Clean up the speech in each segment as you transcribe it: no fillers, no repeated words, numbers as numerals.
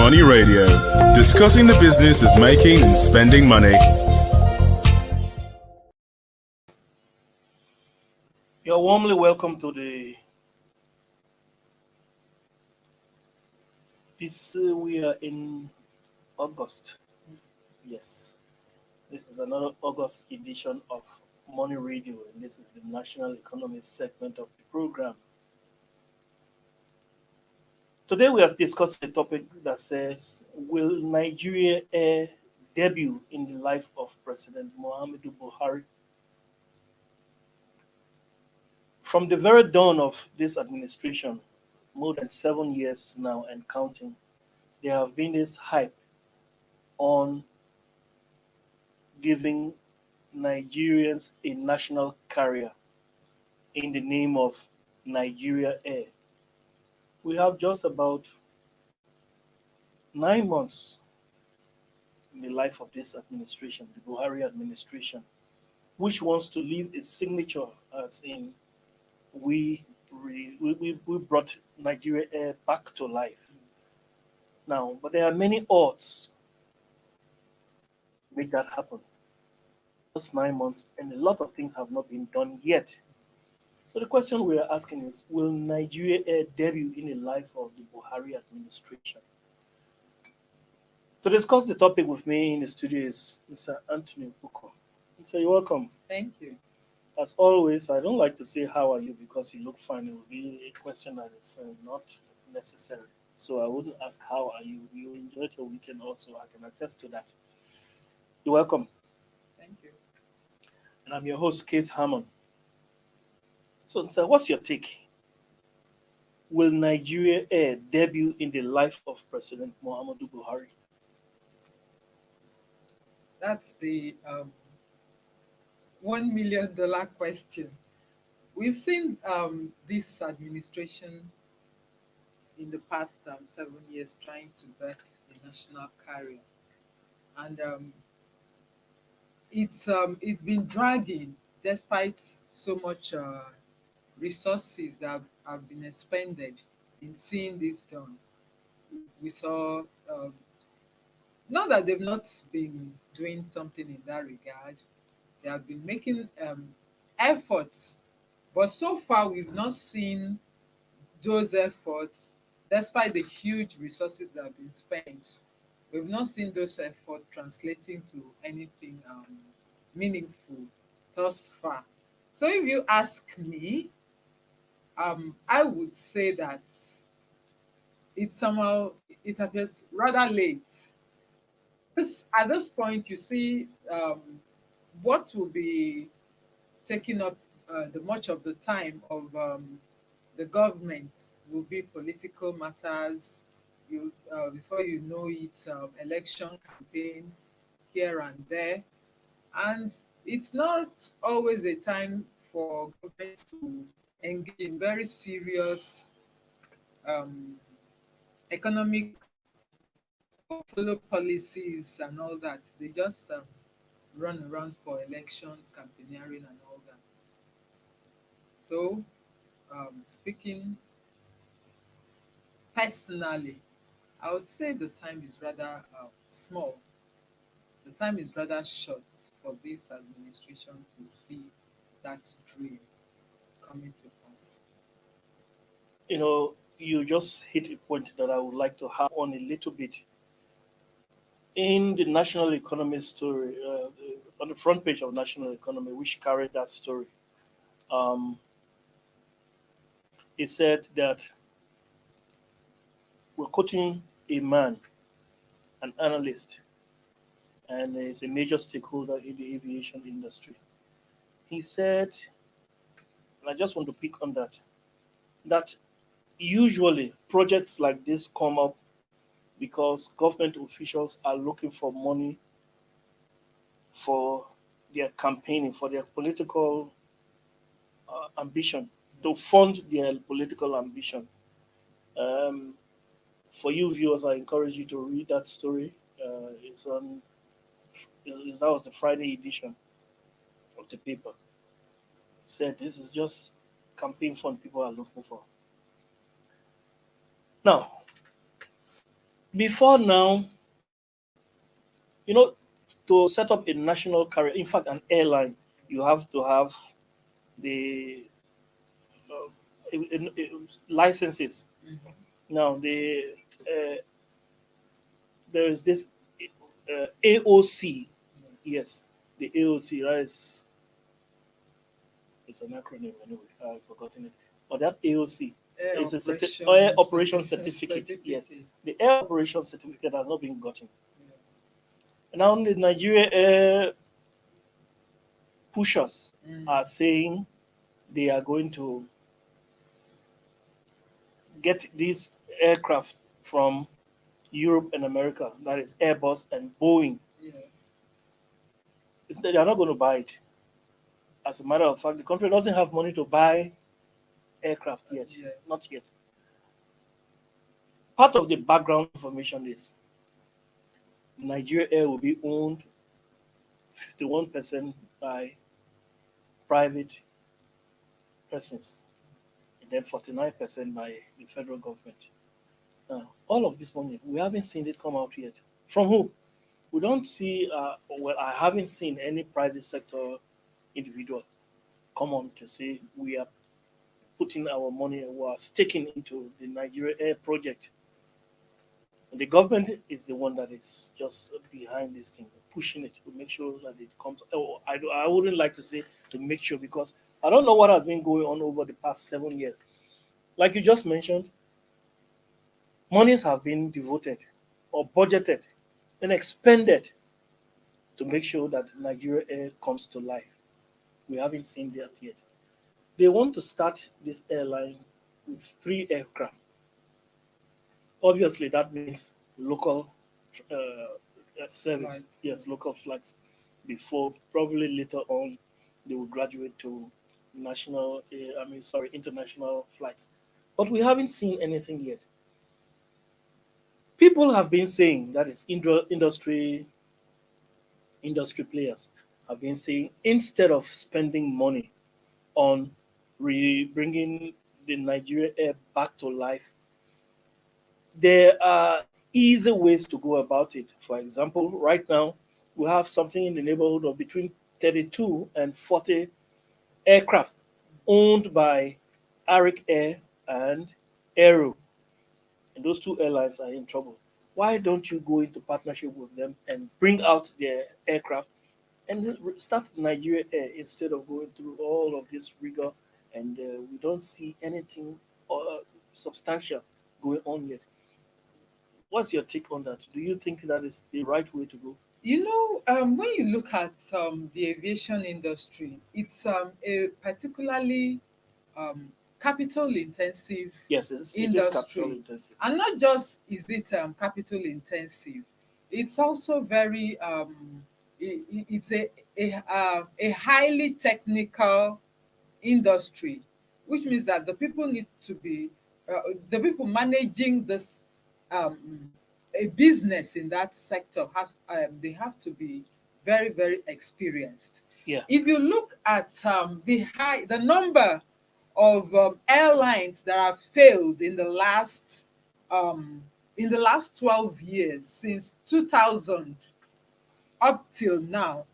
Money Radio, discussing the business of making and spending money. You're warmly welcome to we are in August. Yes, this is another August edition of Money Radio, and this is the National Economy segment of the program. Today we are discussing a topic that says, will Nigeria Air debut in the life of President Muhammad Buhari? From the very dawn of this administration, more than 7 years now and counting, there have been this hype on giving Nigerians a national carrier in the name of Nigeria Air. We have just about 9 months in the life of this administration, the Buhari administration, which wants to leave a signature as in we brought Nigeria Air back to life. Now, but there are many odds to make that happen. Just 9 months, and a lot of things have not been done yet. So the question we are asking is, will Nigeria Air debut in the life of the Buhari administration? To discuss the topic with me in the studio is Mr. Anthony Buko. So you're welcome. Thank you. As always, I don't like to say how are you because you look fine. It will be a question that is not necessary. So I wouldn't ask how are you. You enjoyed your weekend also. I can attest to that. You're welcome. Thank you. And I'm your host, Cees Harmon. So, sir, what's your take? Will Nigeria Air debut in the life of President Muhammadu Buhari? That's the $1 million question. We've seen this administration in the past 7 years trying to birth a national carrier, and it's been dragging despite so much resources that have been expended in seeing this done. We saw not that they've not been doing something in that regard. They have been making efforts, but so far we've not seen those efforts, despite the huge resources that have been spent. We've not seen those efforts translating to anything meaningful thus far. So if you ask me, I would say that it appears rather late. At this point, you see, what will be taking up the much of the time of the government will be political matters. Before you know it, election campaigns here and there, and it's not always a time for government to engage in very serious economic follow policies and all that. They just run around for election campaigning and all that. So, speaking personally, I would say the time is rather small. The time is rather short for this administration to see that dream coming to pass. You know, you just hit a point that I would like to have on a little bit. In the National Economy story, on the front page of National Economy, which carried that story, it said that we're quoting a man, an analyst, and is a major stakeholder in the aviation industry. He said, and I just want to pick on that usually projects like this come up because government officials are looking for money for their campaigning, for their political ambition, to fund their political ambition. For you viewers, I encourage you to read that story. That was the Friday edition of the paper. It said this is just campaign fund people are looking for. Now, Before now, you know, to set up a national carrier, in fact, an airline, you have to have the licenses. Mhm. Now, uh, there is this AOC. Yes, the AOC. That is, it's an acronym anyway. I've forgotten it. But that AOC Air is a operation, air operation certificate. Yes, certificate. the air operation certificate has not been gotten. Yeah. Now, the Nigeria air pushers Mm. are saying they are going to get these aircraft from Europe and America, that is Airbus and Boeing. Yeah. They are not going to buy it. As a matter of fact, the country doesn't have money to buy aircraft yet. Yes. Not yet. Part of the background information is Nigeria Air will be owned 51% by private persons and then 49% by the federal government. Now, all of this money, we haven't seen it come out yet. From who? We don't see, well, I haven't seen any private sector individual come on to say we are putting our money, we are staking into the Nigeria Air project. And the government is the one that is just behind this thing, pushing it to make sure that it comes. Oh, I wouldn't like to say to make sure because I don't know what has been going on over the past 7 years. Like you just mentioned, monies have been devoted or budgeted and expended to make sure that Nigeria Air comes to life. We haven't seen that yet. They want to start this airline with 3 aircraft. Obviously, that means local service. Flights. Yes, local flights. Before probably later on, they will graduate to international flights. But we haven't seen anything yet. People have been saying that is industry players have been saying instead of spending money on bringing the Nigeria Air back to life, there are easy ways to go about it. For example, right now we have something in the neighborhood of between 32 and 40 aircraft owned by Arik Air and Aero, and those 2 airlines are in trouble. Why don't you go into partnership with them and bring out their aircraft and start Nigeria Air instead of going through all of this rigor and we don't see anything substantial going on yet. What's your take on that? Do you think that is the right way to go? When you look at the aviation industry, it's a particularly capital intensive Yes, it is capital industry. intensive. And not just is it capital intensive, it's also very it's a highly technical industry, which means that the people need to be the people managing this a business in that sector has they have to be very very experienced. Yeah, If you look at the number of airlines that have failed in the last 12 years since 2000 up till now,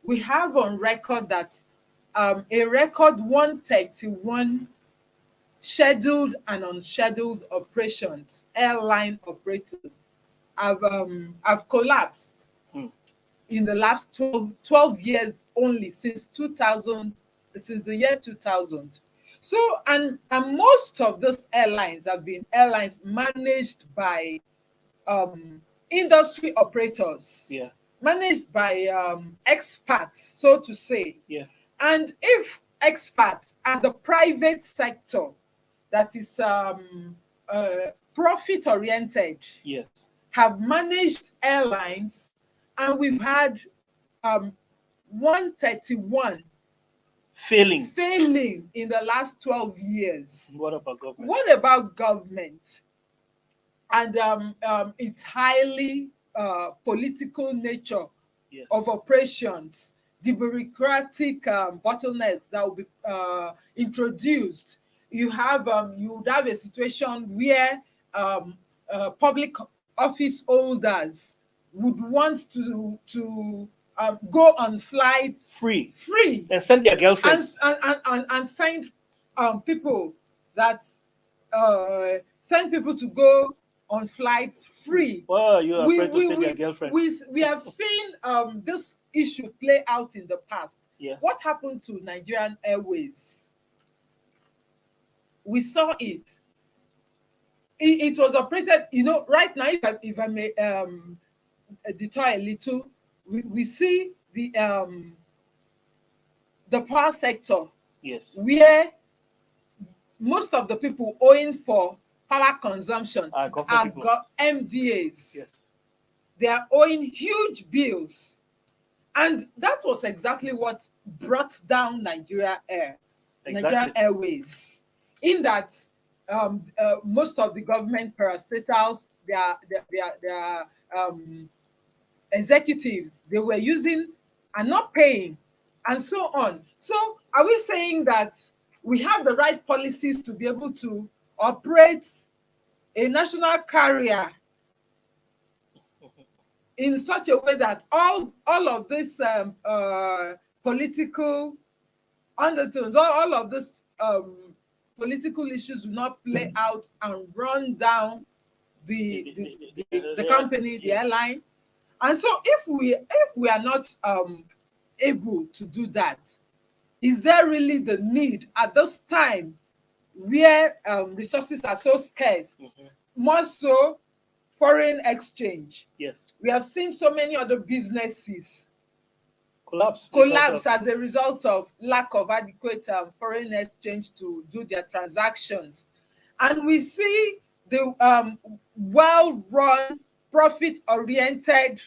we have on record that a record 131 scheduled and unscheduled operations, airline operators have collapsed hmm, in the last 12 years only since 2000, since the year 2000. So, and most of those airlines have been airlines managed by industry operators, yeah, managed by experts, so to say. yeah, And if experts and the private sector that is profit oriented yes. have managed airlines, and we've had um, 131 Failing. failing in the last 12 years. What about government? What about government? And its highly political nature Yes. of operations, the bureaucratic bottlenecks that will be you would have a situation where public office holders would want to go on flights Free. free And send their and girlfriends. send people that send people to go on flights free. Why are you We afraid to we send their we girlfriends? we have seen this issue play out in the past. Yes. What happened to Nigerian Airways? We saw it. It was operated, right now, if I may detour a little, we see the power sector Yes. where most of the people owing for power consumption Our government people. got MDAs. Yes. They are owing huge bills. And that was exactly what brought down Nigeria Airways. In that most of the government parastatals, their executives, they were using and not paying, and so on. So are we saying that we have the right policies to be able to operate a national carrier in such a way that all of this political undertones, all of this political issues will not play out and run down the company, the airline? And so if we are not able to do that, is there really the need at this time where resources are so scarce? More so foreign exchange. Yes. We have seen so many other businesses Collapse as a result of lack of adequate foreign exchange to do their transactions. And we see the well-run, profit-oriented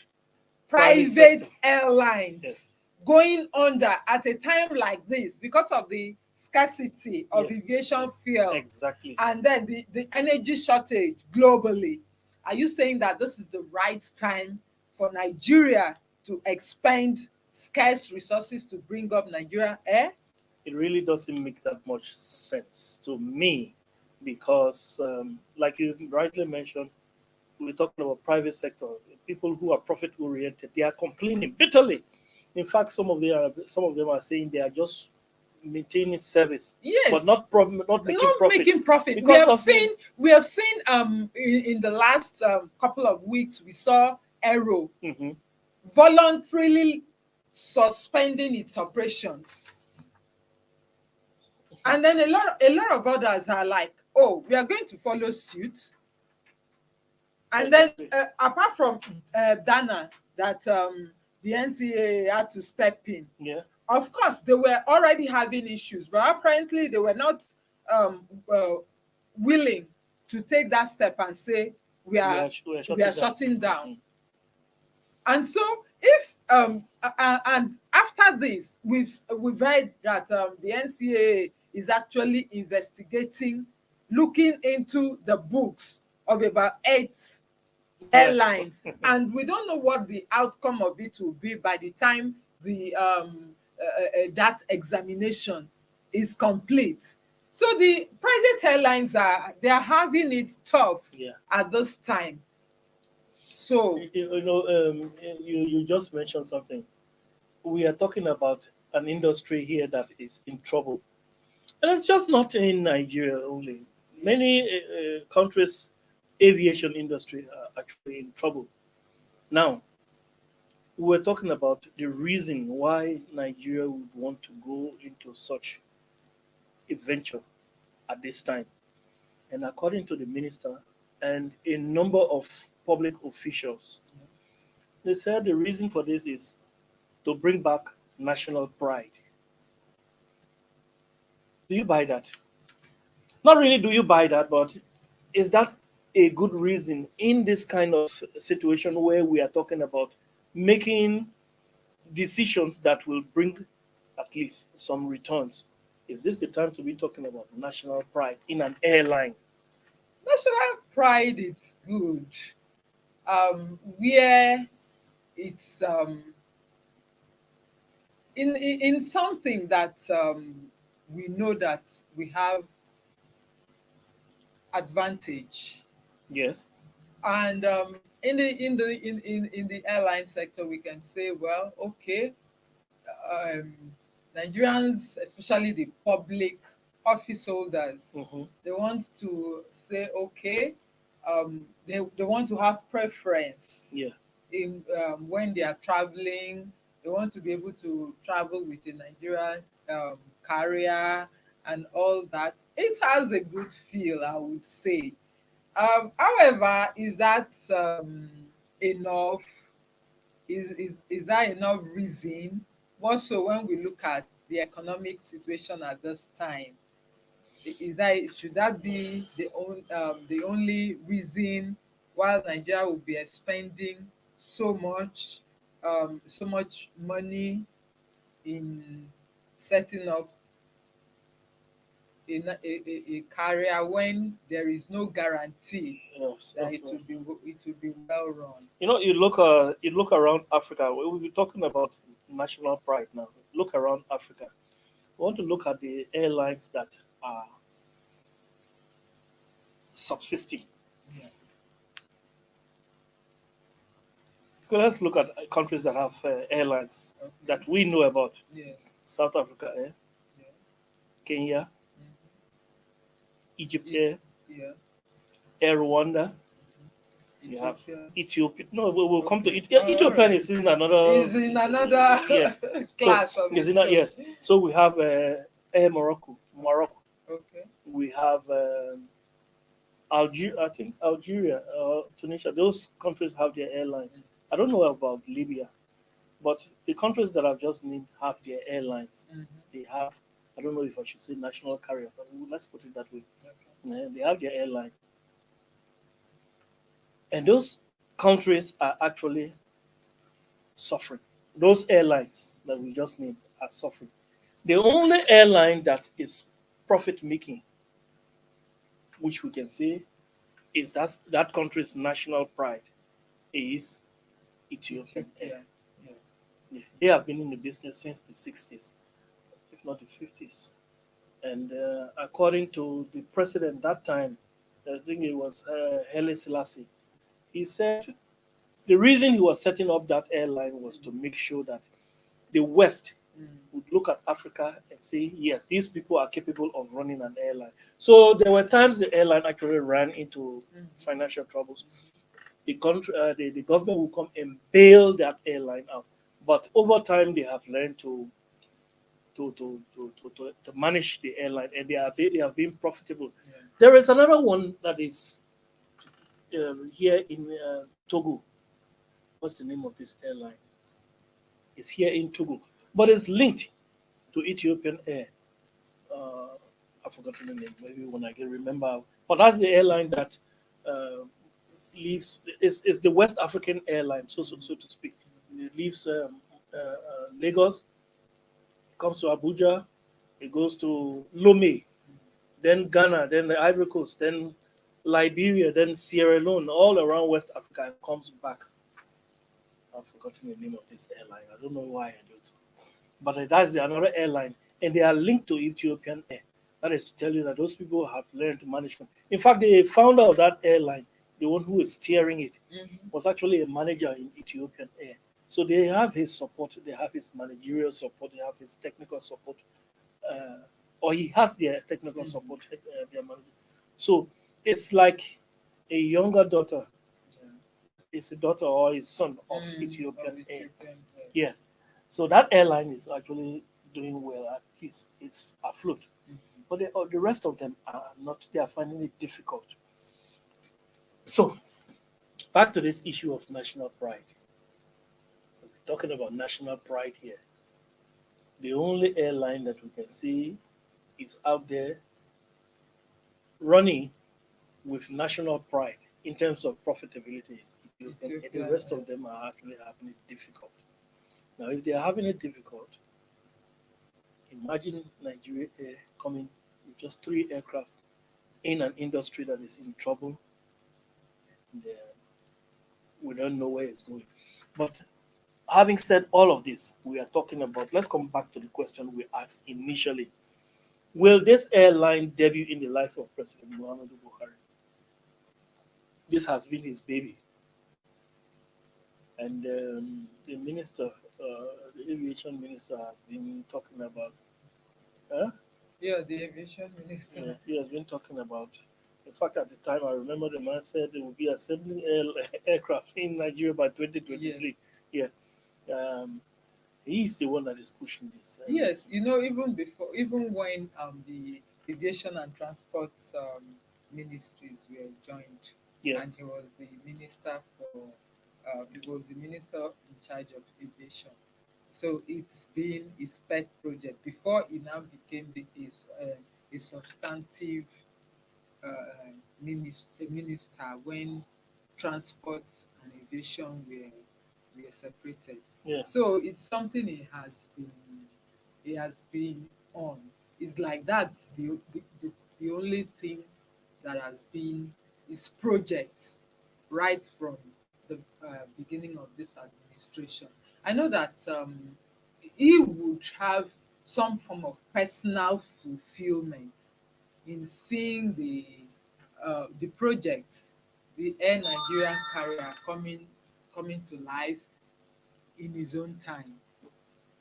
private airlines, yes, going under at a time like this because of the scarcity of aviation fuel. Exactly. And then the energy shortage globally. Are you saying that this is the right time for Nigeria to expend scarce resources to bring up Nigeria Air? It really doesn't make that much sense to me because, like you rightly mentioned, we're talking about private sector, people who are profit oriented. They are complaining bitterly. In fact, some of them are saying they are just maintaining service, Yes, but not making profit. We have seen in the last couple of weeks, we saw Aero voluntarily suspending its operations, and then a lot of others are like, oh, we are going to follow suit. And then apart from Dana, that the NCAA had to step in. Yeah. Of course, they were already having issues, but apparently they were not willing to take that step and say we are shutting down. And so, if and after this, we've heard that the NCAA is actually investigating, looking into the books of about 8 airlines, and we don't know what the outcome of it will be by the time the that examination is complete. So the private airlines are having it tough at this time. So you just mentioned something. We are talking about an industry here that is in trouble, and it's just not in Nigeria only. Many countries' aviation industry are actually in trouble. Now, we're talking about the reason why Nigeria would want to go into such a venture at this time. And according to the minister and a number of public officials, they said the reason for this is to bring back national pride. Do you buy that? Not really do you buy that, but is that a good reason in this kind of situation where we are talking about making decisions that will bring at least some returns? Is this the time to be talking about national pride in an airline? National pride is good. Where it's in something that we know that we have advantage. Yes. And in the airline sector, we can say, well, okay, um, Nigerians, especially the public office holders, Mm-hmm. they want to say, okay, they want to have preference Yeah. in when they are traveling. They want to be able to travel with a Nigerian carrier and all that. It has a good feel, I would say. However, is that enough? Is that enough reason? More so when we look at the economic situation at this time. Is that should that be the only reason why Nigeria will be expending so much money in setting up a carrier when there is no guarantee Yes. that it will be well run? You look around Africa. We'll be talking about national pride now. Look around Africa. We want to look at the airlines that are subsisting. Yeah. So let's look at countries that have airlines Okay. that we know about. Yes. South Africa Air, Yes. Kenya, Mhm. Egypt E- Air, Yeah. Air Rwanda. You have Ethiopia. Ethiopia. No, we'll come to Okay. it. Yeah, All Ethiopian right. is in another. Is in another Yes. So class of is in its that, own. yes. So we have Air Morocco. Morocco. Okay. We have Algeria. I think Algeria, Tunisia. Those countries have their airlines. I don't know about Libya, but the countries that I've just named have their airlines. Mhm. They have. I don't know if I should say national carrier, but let's put it that way. Okay. They have their airlines, and those countries are actually suffering. Those airlines that we just named are suffering. The only airline that is profit making, which we can say is that country's national pride, is Ethiopian Air. Ethiopia. Yeah. Yeah. They have been in the business since the 60s, if not the 50s. And according to the president that time, I think it was Haile Selassie, he said the reason he was setting up that airline was to make sure that the West Mm. would look at Africa and say, yes, these people are capable of running an airline. So there were times the airline actually ran into Mm. financial troubles. The government will come and bail that airline out. But over time, they have learned to manage the airline, and they have been profitable. Yeah. There is another one that is here in Togo. What's the name of this airline? It's here in Togo, but it's linked to Ethiopian Air. Uh, I've forgotten the name. Maybe when I can remember. But that's the airline that uh, leaves. Is the West African airline, so to speak. It leaves Lagos, comes to Abuja, it goes to Lomé, then Ghana, then the Ivory Coast, then Liberia, then Sierra Leone, all around West Africa, and comes back. I've forgotten the name of this airline. I don't know why I don't. But that's another airline, and they are linked to Ethiopian Air. That is to tell you that those people have learned management. In fact, the founder of that airline, the one who is steering it, Mhm. was actually a manager in Ethiopian Air. So they have his support, they have his managerial support, they have his technical support, uh, or he has their technical Mhm. support, their manager. So it's like a younger daughter. Yeah. It's a daughter or a son of Of Ethiopian Air. Ethiopian. Yeah. Yes. So that airline is actually doing well. At least it's afloat. Mhm. But the rest of them are not. They are finding it difficult. So back to this issue of national pride. We're talking about national pride here. The only airline that we can see is out there running with national pride in terms of profitability is Ethiopian, and the Ethiopian. rest of them are actually having it difficult. Now, if they are having it difficult, imagine Nigeria Air coming with just 3 aircraft in an industry that is in trouble. And, we don't know where it's going. But having said all of this, we are talking about, let's come back to the question we asked initially. Will this airline debut in the life of President Muhammad Buhari? This has been his baby. And the minister, the aviation minister, has been talking about. Huh? Yeah, the aviation minister. Yeah, he has been talking about. In fact, at the time, I remember the man said they will be assembling aircraft in Nigeria by 2023. Yes. Yeah, he's the one that is pushing this. Yes, you know, even when the aviation and transport ministries were joined, Yeah, and he was the minister in charge of aviation. So it's been his pet project before he now became a substantive minister when transport and aviation were separated. yeah, So it's something he has been on. It's like that's the only thing that has been his project right from the beginning of this administration. I know that he would have some form of personal fulfillment in seeing the project, the Air Nigeria carrier coming to life in his own time.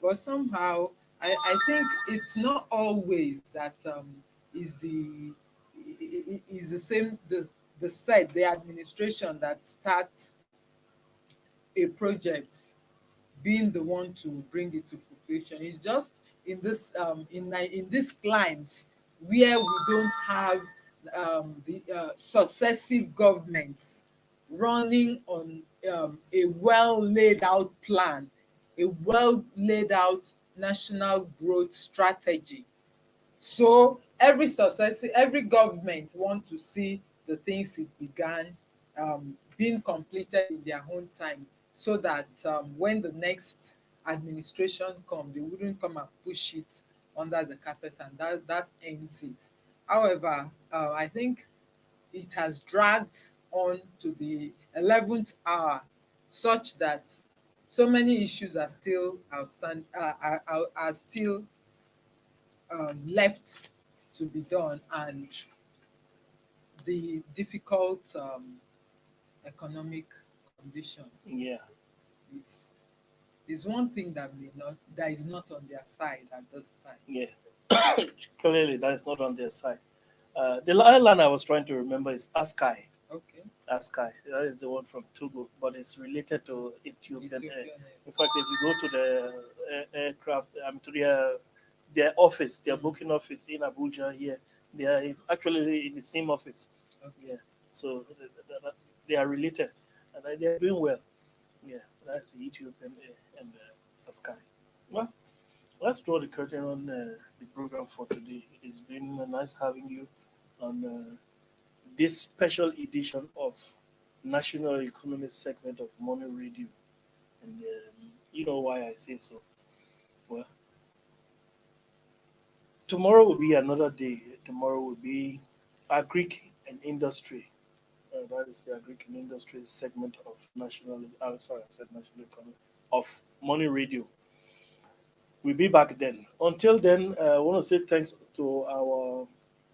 But somehow, I think it's not always that is the is the same the administration that starts a project being the one to bring it to fruition. It's just in these climes where we don't have the successive governments running on a well laid out plan, a well laid out national growth strategy. So every government want to see the things it began being completed in their own time, so that when the next administration come, they wouldn't come and push it under the carpet, and that ends it. However, I think it has dragged on to the 11th hour, such that so many issues are still outstanding, are still left to be done, and the difficult economic conditions yeah, is is one thing that is not on their side at this time. yeah. Clearly, that is not on their side. The island I was trying to remember is Askai. Okay. Askai. That is the one from Togo, but it's related to Ethiopian Air. Ethiopian. In fact, if you go to the aircraft, to their office, their booking office in Abuja here, they are actually in the same office. Okay. Yeah, so they are related, and they are doing well. Yeah, that's the Ethiopian Air and Askai. Well, let's draw the curtain on the program for today. It's been nice having you on this special edition of National Economic segment of Morning Radio. And you know why I say so. Well, tomorrow will be another day. Tomorrow will be Agric and Industry. That is the Agric and Industry segment of National. Sorry, I said National Economic of Morning Radio. We'll be back then. Until then, I want to say thanks to our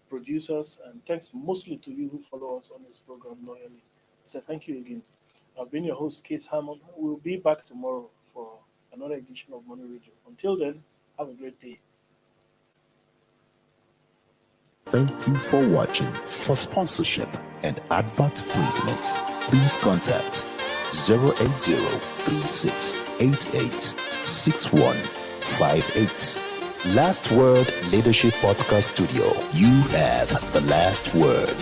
producers and thanks mostly to you who follow us on this program loyally. So thank you again. I've been your host, Cees Harmon. We'll be back tomorrow for another edition of Money Radio. Until then, have a great day. Thank you for watching. For sponsorship and advert placements, please contact 080-3688-6158. Last Word Leadership Podcast Studio. You have the last word.